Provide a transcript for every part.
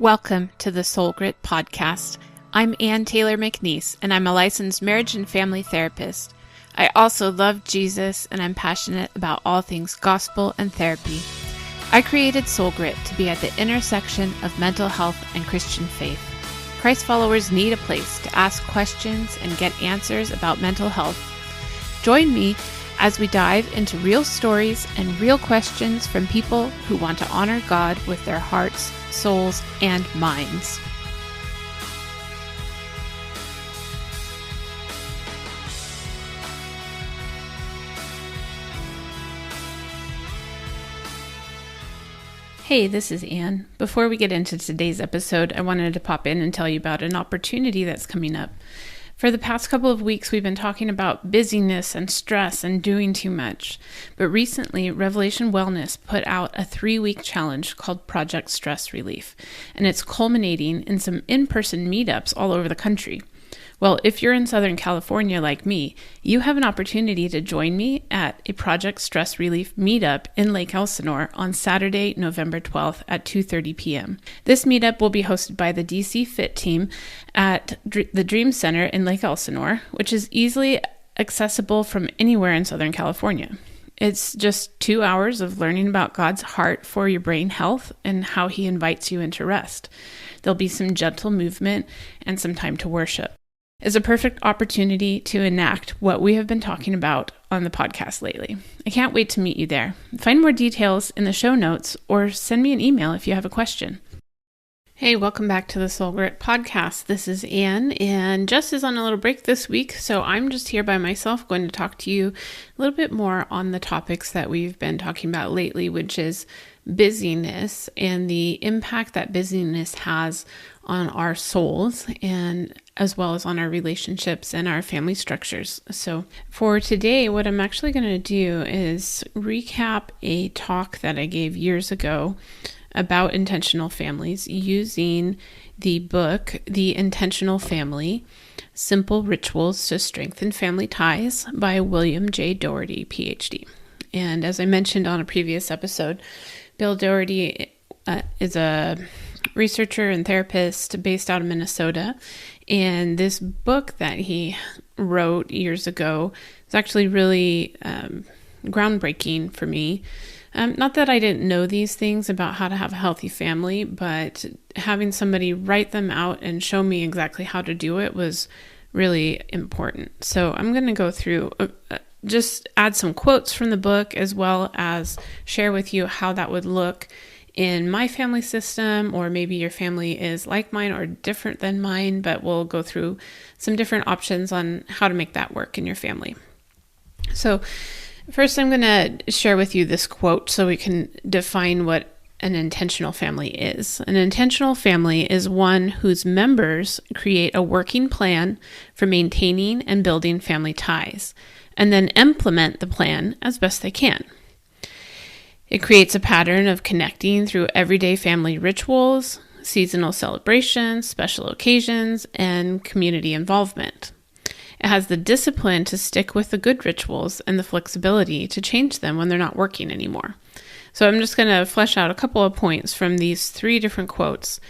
Welcome to the Soul Grit Podcast. I'm Ann Taylor McNeese, and I'm a licensed marriage and family therapist. I also love Jesus, and I'm passionate about all things gospel and therapy. I created Soul Grit to be at the intersection of mental health and Christian faith. Christ followers need a place to ask questions and get answers about mental health. Join me as we dive into real stories and real questions from people who want to honor God with their hearts, souls, and minds. Hey, this is Ann. Before we get into today's episode, I wanted to pop in and tell you about an opportunity that's coming up. For the past couple of weeks, we've been talking about busyness and stress and doing too much. But recently, Revelation Wellness put out a 3-week challenge called Project Stress Relief, and it's culminating in some in-person meetups all over the country. Well, if you're in Southern California like me, you have an opportunity to join me at a Project Stress Relief meetup in Lake Elsinore on Saturday, November 12th at 2:30 p.m. This meetup will be hosted by the DC Fit team at the Dream Center in Lake Elsinore, which is easily accessible from anywhere in Southern California. It's just 2 hours of learning about God's heart for your brain health and how He invites you into rest. There'll be some gentle movement and some time to worship. It's a perfect opportunity to enact what we have been talking about on the podcast lately. I can't wait to meet you there. Find more details in the show notes or send me an email if you have a question. Hey, welcome back to the Soul Grit Podcast. This is Ann, and Jess is on a little break this week, so I'm just here by myself going to talk to you a little bit more on the topics that we've been talking about lately, which is busyness and the impact that busyness has on our souls and as well as on our relationships and our family structures. So for today, what I'm actually going to do is recap a talk that I gave years ago about intentional families using the book, The Intentional Family: Simple Rituals to Strengthen Family Ties by William J. Doherty, PhD. And as I mentioned on a previous episode, Bill Doherty is a researcher and therapist based out of Minnesota. And this book that he wrote years ago is actually really groundbreaking for me. Not that I didn't know these things about how to have a healthy family, but having somebody write them out and show me exactly how to do it was really important. So I'm going to go through, just add some quotes from the book, as well as share with you how that would look in my family system, or maybe your family is like mine or different than mine, but we'll go through some different options on how to make that work in your family. So first, I'm going to share with you this quote so we can define what an intentional family is. An intentional family is one whose members create a working plan for maintaining and building family ties, and then implement the plan as best they can. It creates a pattern of connecting through everyday family rituals, seasonal celebrations, special occasions, and community involvement. It has the discipline to stick with the good rituals and the flexibility to change them when they're not working anymore. So I'm just going to flesh out a couple of points from these 3 different quotes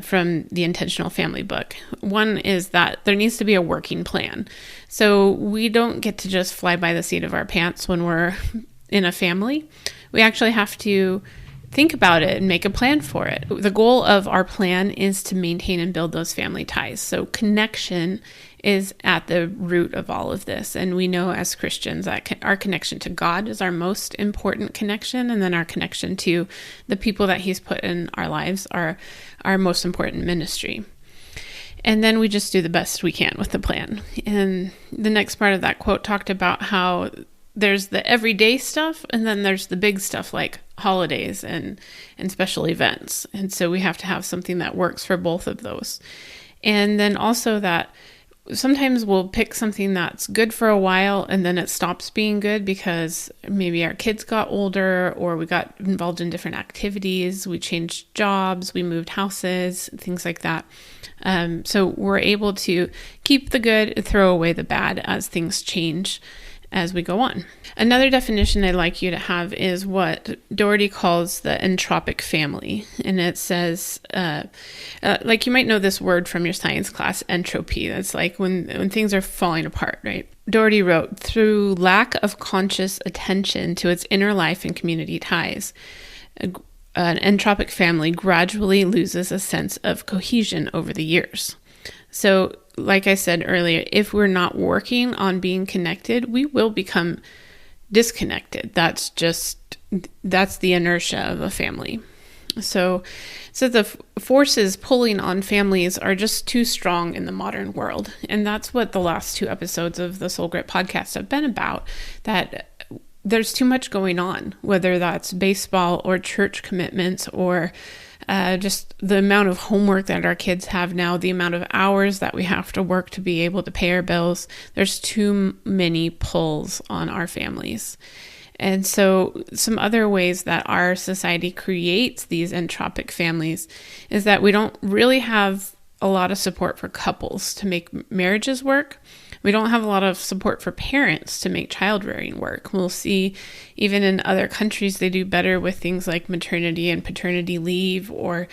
from the Intentional Family book. One is that there needs to be a working plan. So we don't get to just fly by the seat of our pants when we're in a family. We actually have to think about it and make a plan for it. The goal of our plan is to maintain and build those family ties. So connection is at the root of all of this. And we know as Christians that our connection to God is our most important connection. And then our connection to the people that He's put in our lives are our most important ministry. And then we just do the best we can with the plan. And the next part of that quote talked about how there's the everyday stuff, and then there's the big stuff like holidays and special events. And so we have to have something that works for both of those. And then also that sometimes we'll pick something that's good for a while and then it stops being good because maybe our kids got older or we got involved in different activities, we changed jobs, we moved houses, things like that. So we're able to keep the good, throw away the bad as things change. as we go on. Another definition I'd like you to have is what Doherty calls the entropic family. And it says, like you might know this word from your science class, entropy. That's like when things are falling apart, right? Doherty wrote, through lack of conscious attention to its inner life and community ties, an entropic family gradually loses a sense of cohesion over the years. So, like I said earlier, if we're not working on being connected, we will become disconnected. That's the inertia of a family. So the forces pulling on families are just too strong in the modern world. And that's what the last 2 episodes of the Soul Grit podcast have been about, that there's too much going on, whether that's baseball or church commitments or just the amount of homework that our kids have now, the amount of hours that we have to work to be able to pay our bills. There's too many pulls on our families. And so some other ways that our society creates these entropic families is that we don't really have a lot of support for couples to make marriages work. We don't have a lot of support for parents to make child rearing work. We'll see even in other countries, they do better with things like maternity and paternity leave, or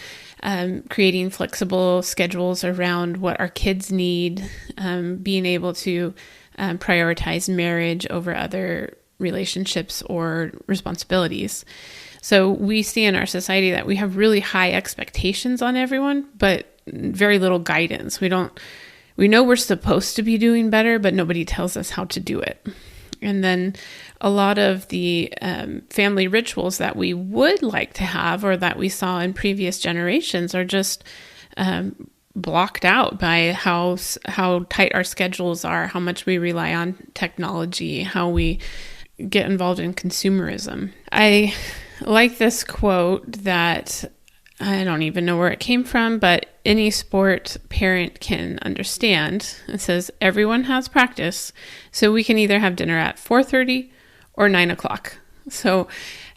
creating flexible schedules around what our kids need, being able to prioritize marriage over other relationships or responsibilities. So we see in our society that we have really high expectations on everyone, but very little guidance. We know we're supposed to be doing better, but nobody tells us how to do it. And then a lot of the family rituals that we would like to have, or that we saw in previous generations, are just blocked out by how tight our schedules are, how much we rely on technology, how we get involved in consumerism. I like this quote that I don't even know where it came from, but any sport parent can understand. It says, everyone has practice, so we can either have dinner at 4:30 or 9 o'clock. So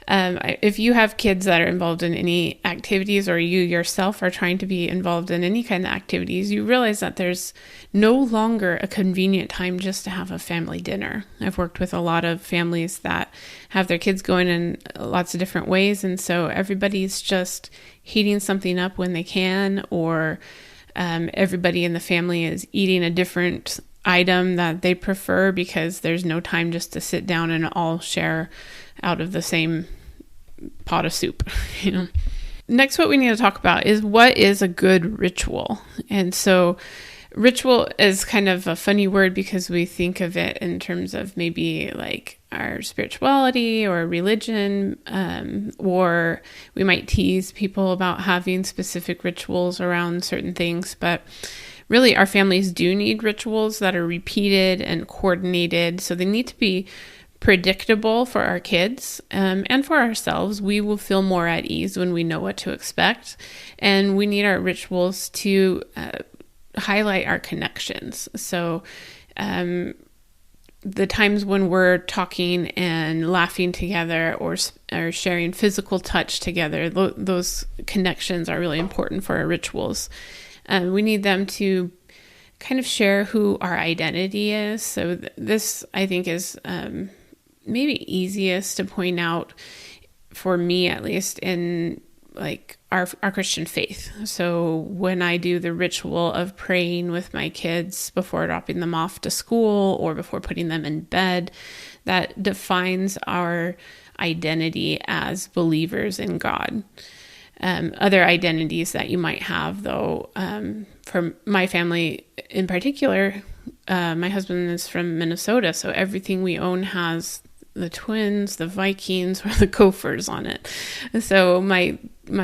if you have kids that are involved in any activities, or you yourself are trying to be involved in any kind of activities, you realize that there's no longer a convenient time just to have a family dinner. I've worked with a lot of families that have their kids going in lots of different ways, and so everybody's just heating something up when they can, or everybody in the family is eating a different item that they prefer because there's no time just to sit down and all share out of the same pot of soup, you know. Next, what we need to talk about is what is a good ritual. And so ritual is kind of a funny word because we think of it in terms of maybe like our spirituality or religion, or we might tease people about having specific rituals around certain things. But really, our families do need rituals that are repeated and coordinated. So they need to be predictable for our kids, and for ourselves. We will feel more at ease when we know what to expect. And we need our rituals to highlight our connections. So the times when we're talking and laughing together, or sharing physical touch together, those connections are really important for our rituals. We need them to kind of share who our identity is. So this, I think, is maybe easiest to point out, for me at least, in like our Christian faith. So when I do the ritual of praying with my kids before dropping them off to school or before putting them in bed, that defines our identity as believers in God. Other identities that you might have, though, for my family in particular, my husband is from Minnesota, so everything we own has the Twins, the Vikings, or the Gophers on it. So my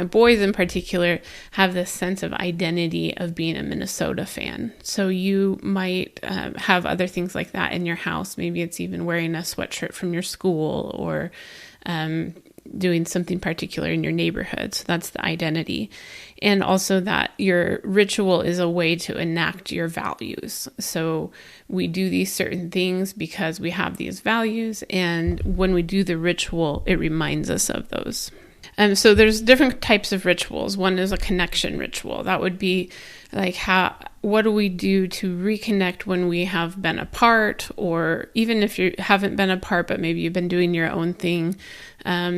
boys in particular have this sense of identity of being a Minnesota fan. So you might have other things like that in your house. Maybe it's even wearing a sweatshirt from your school, or doing something particular in your neighborhood. So that's the identity. And also that your ritual is a way to enact your values. So we do these certain things because we have these values. And when we do the ritual, it reminds us of those. So there's different types of rituals. One is a connection ritual. That would be like what do we do to reconnect when we have been apart, or even if you haven't been apart, but maybe you've been doing your own thing.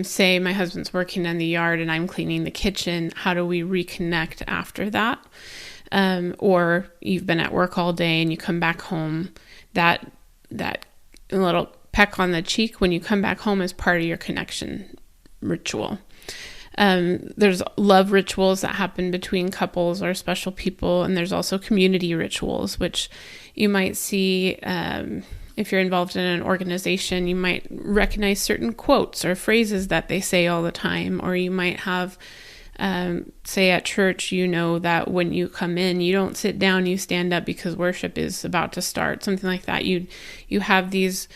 Say my husband's working in the yard and I'm cleaning the kitchen. How do we reconnect after that? Or you've been at work all day and you come back home, that little peck on the cheek when you come back home is part of your connection ritual. There's love rituals that happen between couples or special people, and there's also community rituals, which you might see if you're involved in an organization. You might recognize certain quotes or phrases that they say all the time, or you might have say at church, that when you come in, you don't sit down, you stand up because worship is about to start, something like that. You have these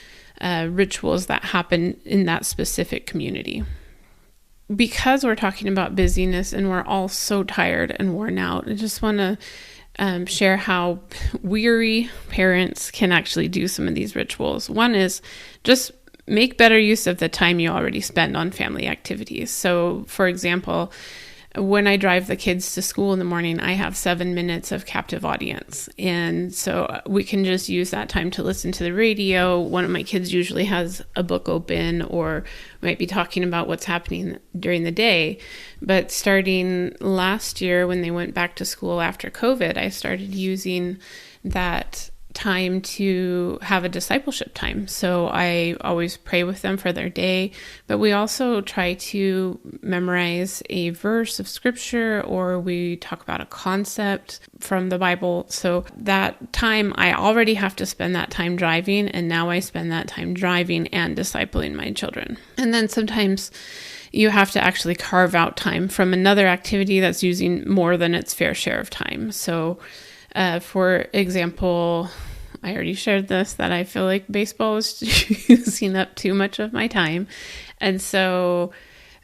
rituals that happen in that specific community. Because we're talking about busyness and we're all so tired and worn out, I just want to share how weary parents can actually do some of these rituals. One is just make better use of the time you already spend on family activities. So, for example, when I drive the kids to school in the morning, I have 7 minutes of captive audience. And so we can just use that time to listen to the radio. One of my kids usually has a book open or might be talking about what's happening during the day. But starting last year, when they went back to school after COVID, I started using that time to have a discipleship time. So I always pray with them for their day, but we also try to memorize a verse of scripture, or we talk about a concept from the Bible. So that time, I already have to spend that time driving, and now I spend that time driving and discipling my children. And then sometimes you have to actually carve out time from another activity that's using more than its fair share of time. So for example, I already shared this, that I feel like baseball is using up too much of my time. And so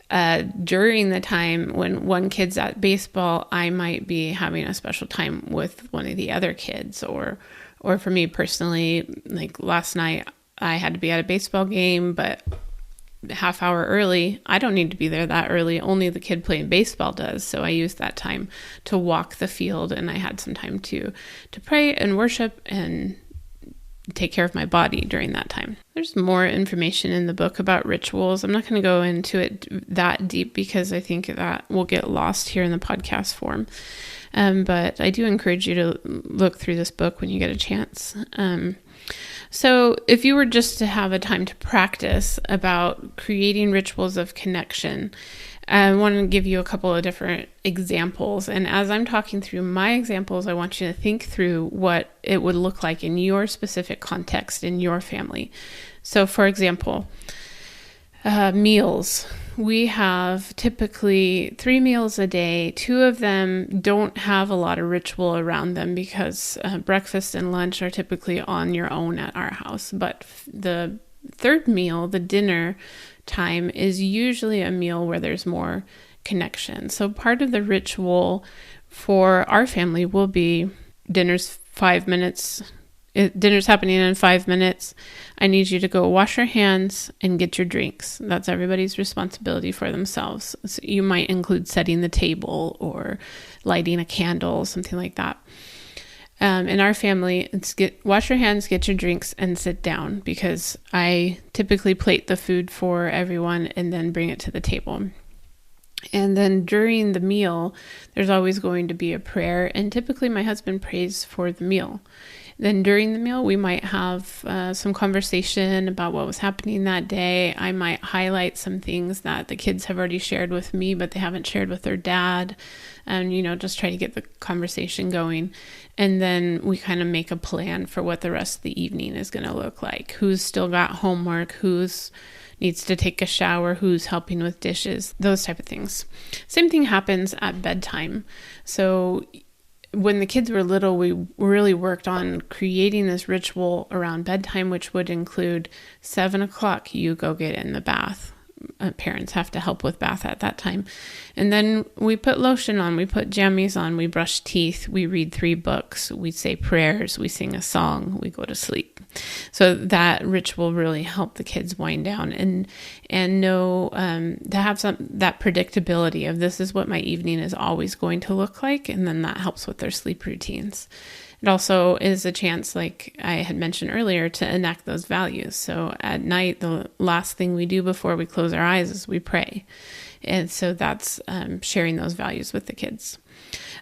during the time when one kid's at baseball, I might be having a special time with one of the other kids. Or for me personally, like last night, I had to be at a baseball game, but half hour early. I don't need to be there that early. Only the kid playing baseball does. So I used that time to walk the field, and I had some time to pray and worship and take care of my body during that time. There's more information in the book about rituals. I'm not going to go into it that deep because I think that will get lost here in the podcast form. But I do encourage you to look through this book when you get a chance. So if you were just to have a time to practice about creating rituals of connection, I want to give you a couple of different examples. And as I'm talking through my examples, I want you to think through what it would look like in your specific context, in your family. So for example, meals. We have typically 3 meals a day. 2 of them don't have a lot of ritual around them because breakfast and lunch are typically on your own at our house. But the third meal, the dinner time, is usually a meal where there's more connection. So part of the ritual for our family will be dinner's 5 minutes. Dinner's happening in 5 minutes. I need you to go wash your hands and get your drinks. That's everybody's responsibility for themselves. So you might include setting the table or lighting a candle, something like that. In our family, it's wash your hands, get your drinks, and sit down, because I typically plate the food for everyone and then bring it to the table. And then during the meal, there's always going to be a prayer, and typically my husband prays for the meal. Then during the meal, we might have some conversation about what was happening that day. I might highlight some things that the kids have already shared with me, but they haven't shared with their dad. And, just try to get the conversation going. And then we kind of make a plan for what the rest of the evening is going to look like. Who's still got homework, who's needs to take a shower, who's helping with dishes, those type of things. Same thing happens at bedtime. So when the kids were little, we really worked on creating this ritual around bedtime, which would include 7 o'clock, you go get in the bath. parents have to help with bath at that time. And then we put lotion on, we put jammies on, we brush teeth, we read 3 books, we say prayers, we sing a song, we go to sleep. So that ritual really helped the kids wind down and know to have that predictability of this is what my evening is always going to look like, and then that helps with their sleep routines. It also is a chance, like I had mentioned earlier, to enact those values. So at night, the last thing we do before we close our eyes is we pray. And so that's sharing those values with the kids.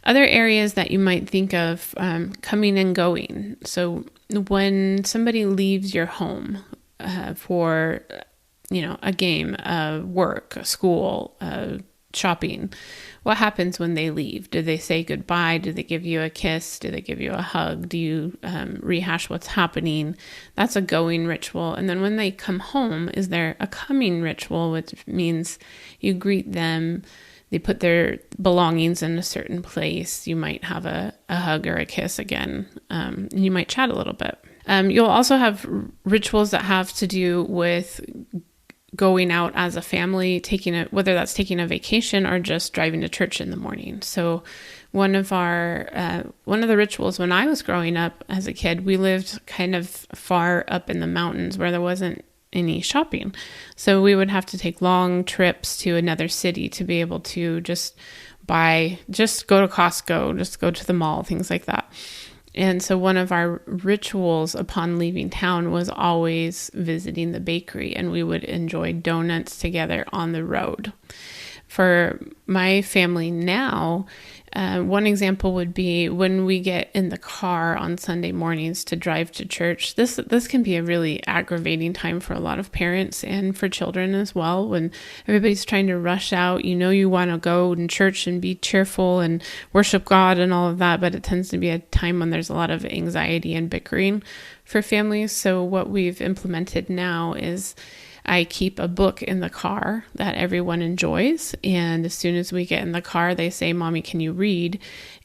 Other areas that you might think of coming and going. So when somebody leaves your home for, a game, work, a school, shopping, what happens when they leave? Do they say goodbye? Do they give you a kiss? Do they give you a hug? Do you rehash what's happening? That's a going ritual. And then when they come home, is there a coming ritual, which means you greet them, they put their belongings in a certain place. You might have a hug or a kiss again. And you might chat a little bit. You'll also have rituals that have to do with going out as a family, whether that's taking a vacation or just driving to church in the morning. So one of the rituals when I was growing up as a kid, we lived kind of far up in the mountains where there wasn't any shopping. So we would have to take long trips to another city to be able to just go to Costco, just go to the mall, things like that. And so one of our rituals upon leaving town was always visiting the bakery, and we would enjoy donuts together on the road. For my family now, one example would be when we get in the car on Sunday mornings to drive to church. This can be a really aggravating time for a lot of parents and for children as well. When everybody's trying to rush out, you want to go in church and be cheerful and worship God and all of that, but it tends to be a time when there's a lot of anxiety and bickering for families. So what we've implemented now is I keep a book in the car that everyone enjoys. And as soon as we get in the car, they say, "Mommy, can you read?"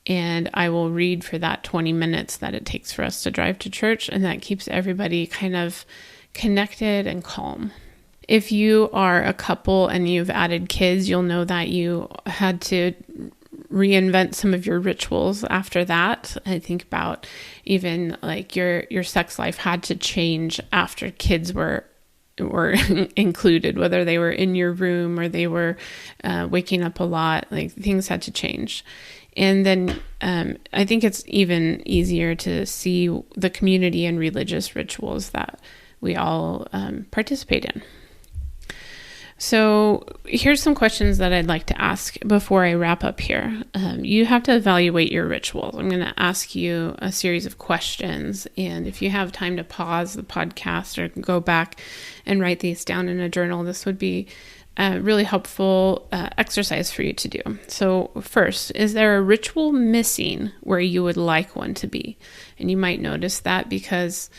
And I will read for that 20 minutes that it takes for us to drive to church. And that keeps everybody kind of connected and calm. If you are a couple and you've added kids, you'll know that you had to reinvent some of your rituals after that. I think about even like your sex life had to change after kids were included, whether they were in your room or they were waking up a lot, like things had to change. And then I think it's even easier to see the community and religious rituals that we all participate in. So here's some questions that I'd like to ask before I wrap up here. You have to evaluate your rituals. I'm going to ask you a series of questions, and if you have time to pause the podcast or go back and write these down in a journal, this would be a really helpful exercise for you to do. So first, is there a ritual missing where you would like one to be? And you might notice that because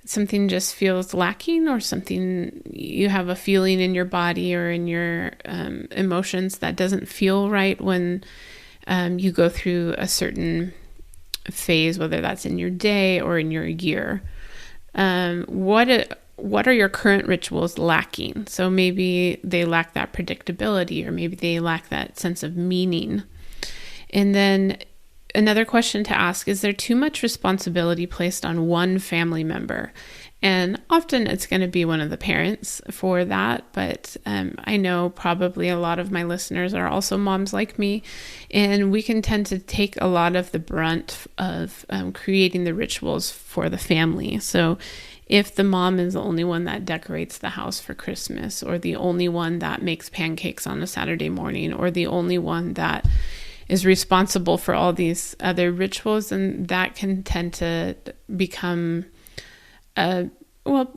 something just feels lacking, or something, you have a feeling in your body or in your emotions that doesn't feel right when you go through a certain phase, whether that's in your day or in your year. What are your current rituals lacking? So maybe they lack that predictability, or maybe they lack that sense of meaning. And then another question to ask, is there too much responsibility placed on one family member? And often it's going to be one of the parents for that, but I know probably a lot of my listeners are also moms like me, and we can tend to take a lot of the brunt of creating the rituals for the family. So if the mom is the only one that decorates the house for Christmas, or the only one that makes pancakes on a Saturday morning, or the only one that is responsible for all these other rituals, and that can tend to become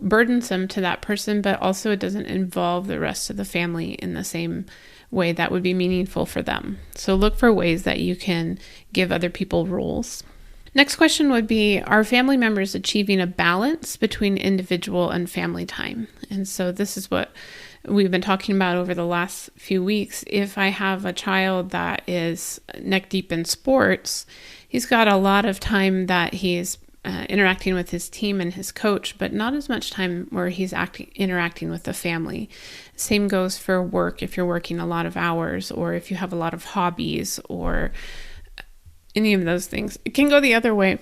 burdensome to that person, but also it doesn't involve the rest of the family in the same way that would be meaningful for them. So look for ways that you can give other people roles. Next question would be, are family members achieving a balance between individual and family time? And so this is what we've been talking about over the last few weeks. If I have a child that is neck deep in sports, he's got a lot of time that he's interacting with his team and his coach, but not as much time where he's interacting with the family. Same goes for work if you're working a lot of hours, or if you have a lot of hobbies, or any of those things. It can go the other way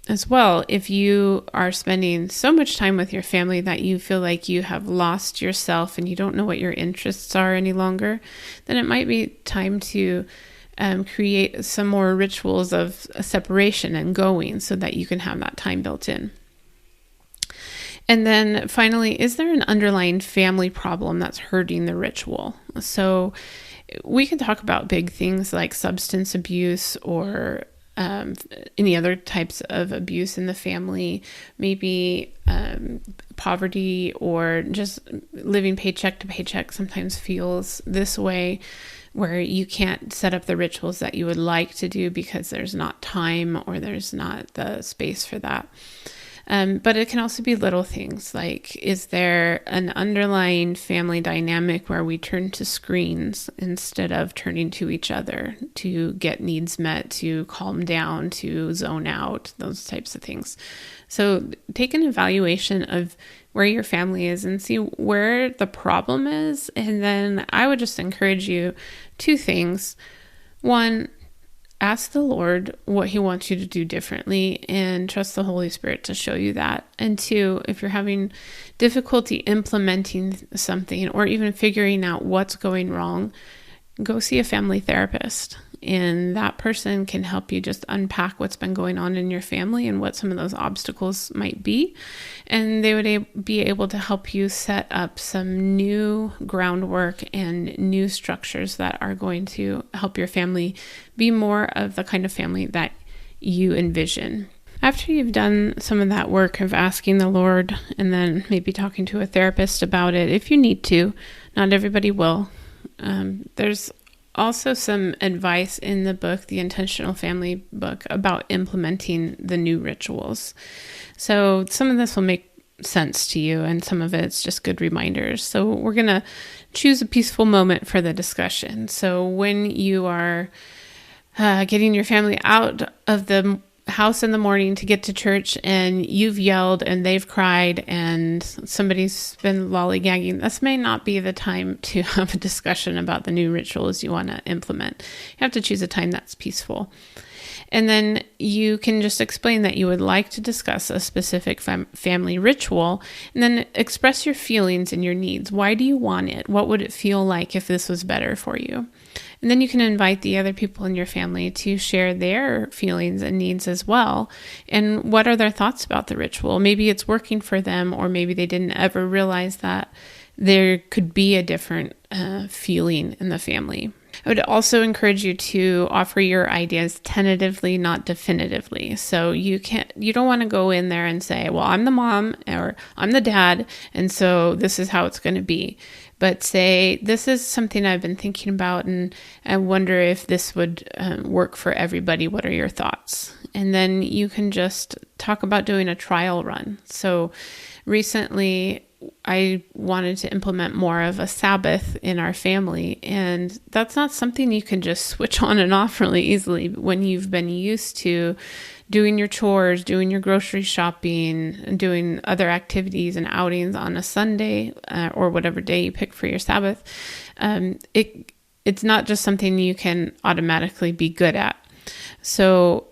as well. If you are spending so much time with your family that you feel like you have lost yourself and you don't know what your interests are any longer, then it might be time to create some more rituals of separation and going so that you can have that time built in. And then finally, is there an underlying family problem that's hurting the ritual? So we can talk about big things like substance abuse or any other types of abuse in the family, maybe poverty, or just living paycheck to paycheck sometimes feels this way, where you can't set up the rituals that you would like to do because there's not time or there's not the space for that. But it can also be little things like, is there an underlying family dynamic where we turn to screens instead of turning to each other to get needs met, to calm down, to zone out, those types of things. So take an evaluation of where your family is and see where the problem is. And then I would just encourage you 2 things. 1, ask the Lord what he wants you to do differently and trust the Holy Spirit to show you that. And 2, if you're having difficulty implementing something or even figuring out what's going wrong, go see a family therapist. And that person can help you just unpack what's been going on in your family and what some of those obstacles might be. And they would be able to help you set up some new groundwork and new structures that are going to help your family be more of the kind of family that you envision. After you've done some of that work of asking the Lord and then maybe talking to a therapist about it, if you need to, not everybody will. There's also some advice in the book, the Intentional Family book, about implementing the new rituals. So some of this will make sense to you and some of it's just good reminders. So we're going to choose a peaceful moment for the discussion. So when you are getting your family out of the house in the morning to get to church and you've yelled and they've cried and somebody's been lollygagging, this may not be the time to have a discussion about the new rituals you want to implement. You have to choose a time that's peaceful. And then you can just explain that you would like to discuss a specific family ritual, and then express your feelings and your needs. Why do you want it? What would it feel like if this was better for you? And then you can invite the other people in your family to share their feelings and needs as well. And what are their thoughts about the ritual? Maybe it's working for them, or maybe they didn't ever realize that there could be a different feeling in the family. I would also encourage you to offer your ideas tentatively, not definitively. So you don't want to go in there and say, well, I'm the mom or I'm the dad, and so this is how it's going to be. But say, this is something I've been thinking about, and I wonder if this would work for everybody. What are your thoughts? And then you can just talk about doing a trial run. So recently, I wanted to implement more of a Sabbath in our family, and that's not something you can just switch on and off really easily when you've been used to doing your chores, doing your grocery shopping, and doing other activities and outings on a Sunday or whatever day you pick for your Sabbath. It's not just something you can automatically be good at. So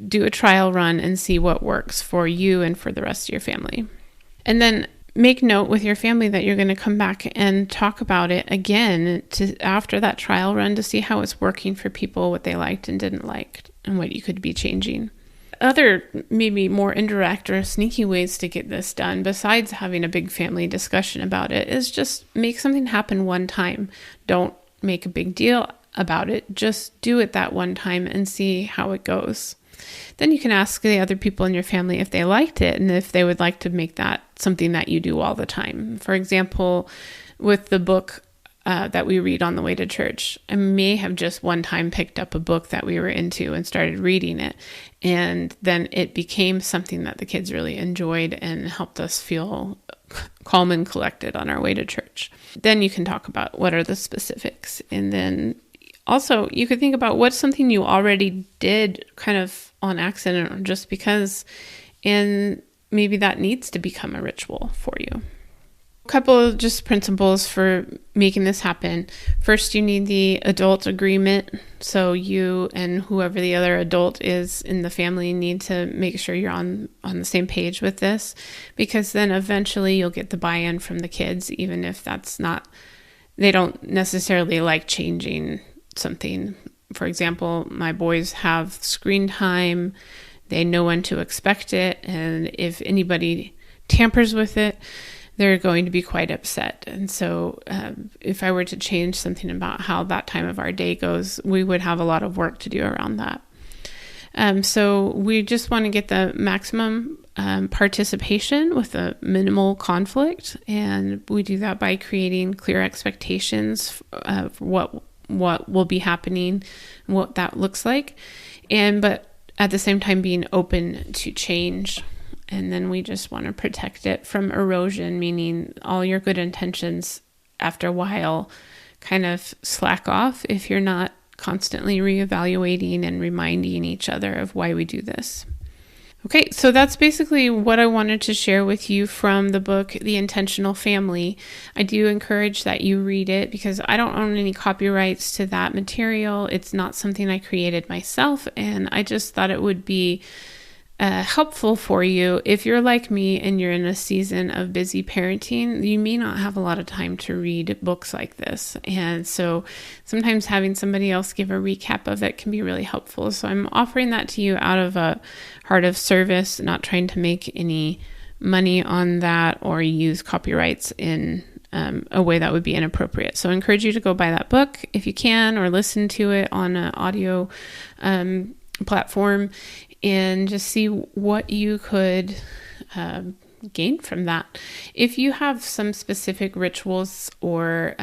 do a trial run and see what works for you and for the rest of your family. And then make note with your family that you're going to come back and talk about it again after that trial run to see how it's working for people, what they liked and didn't like, and what you could be changing. Other maybe more indirect or sneaky ways to get this done, besides having a big family discussion about it, is just make something happen one time. Don't make a big deal about it. Just do it that one time and see how it goes. Then you can ask the other people in your family if they liked it and if they would like to make that something that you do all the time. For example, with the book that we read on the way to church, I may have just one time picked up a book that we were into and started reading it. And then it became something that the kids really enjoyed and helped us feel calm and collected on our way to church. Then you can talk about what are the specifics. And then also, you could think about what's something you already did kind of on accident or just because And maybe that needs to become a ritual for you. A couple of just principles for making this happen. First, you need the adult agreement. So you and whoever the other adult is in the family need to make sure you're on the same page with this, because then eventually you'll get the buy-in from the kids, even if they don't necessarily like changing something. For example, my boys have screen time. They know when to expect it. And if anybody tampers with it, they're going to be quite upset. And so if I were to change something about how that time of our day goes, we would have a lot of work to do around that. So we just want to get the maximum participation with a minimal conflict. And we do that by creating clear expectations of what will be happening, what that looks like. But at the same time being open to change. And then we just want to protect it from erosion, meaning all your good intentions after a while kind of slack off if you're not constantly reevaluating and reminding each other of why we do this. Okay, so that's basically what I wanted to share with you from the book, The Intentional Family. I do encourage that you read it because I don't own any copyrights to that material. It's not something I created myself, and I just thought it would be helpful for you. If you're like me and you're in a season of busy parenting, you may not have a lot of time to read books like this. And so sometimes having somebody else give a recap of it can be really helpful. So I'm offering that to you out of a heart of service, not trying to make any money on that or use copyrights in a way that would be inappropriate. So I encourage you to go buy that book if you can, or listen to it on an audio platform, and just see what you could gain from that. If you have some specific rituals or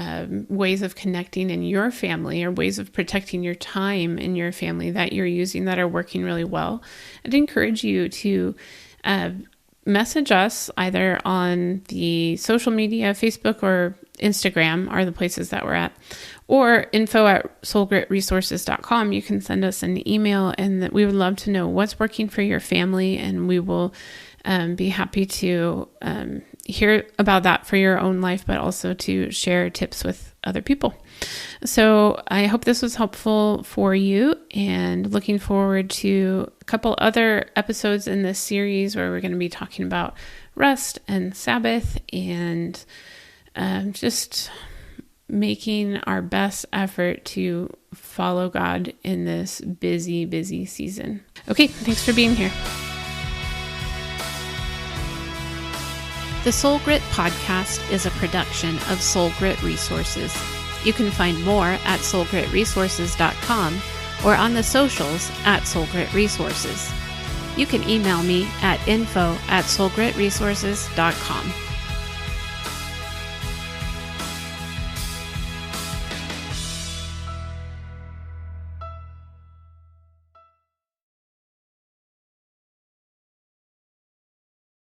ways of connecting in your family, or ways of protecting your time in your family that you're using that are working really well, I'd encourage you to message us either on the social media. Facebook or Instagram are the places that we're at, or info@soulgritresources.com. You can send us an email, and we would love to know what's working for your family, and we will be happy to hear about that for your own life, but also to share tips with other people. So I hope this was helpful for you, and looking forward to a couple other episodes in this series where we're going to be talking about rest and Sabbath and just making our best effort to follow God in this busy, busy season. Okay, thanks for being here. The Soul Grit podcast is a production of Soul Grit Resources. You can find more at soulgritresources.com or on the socials at Soul Grit Resources. You can email me at info@soulgritresources.com.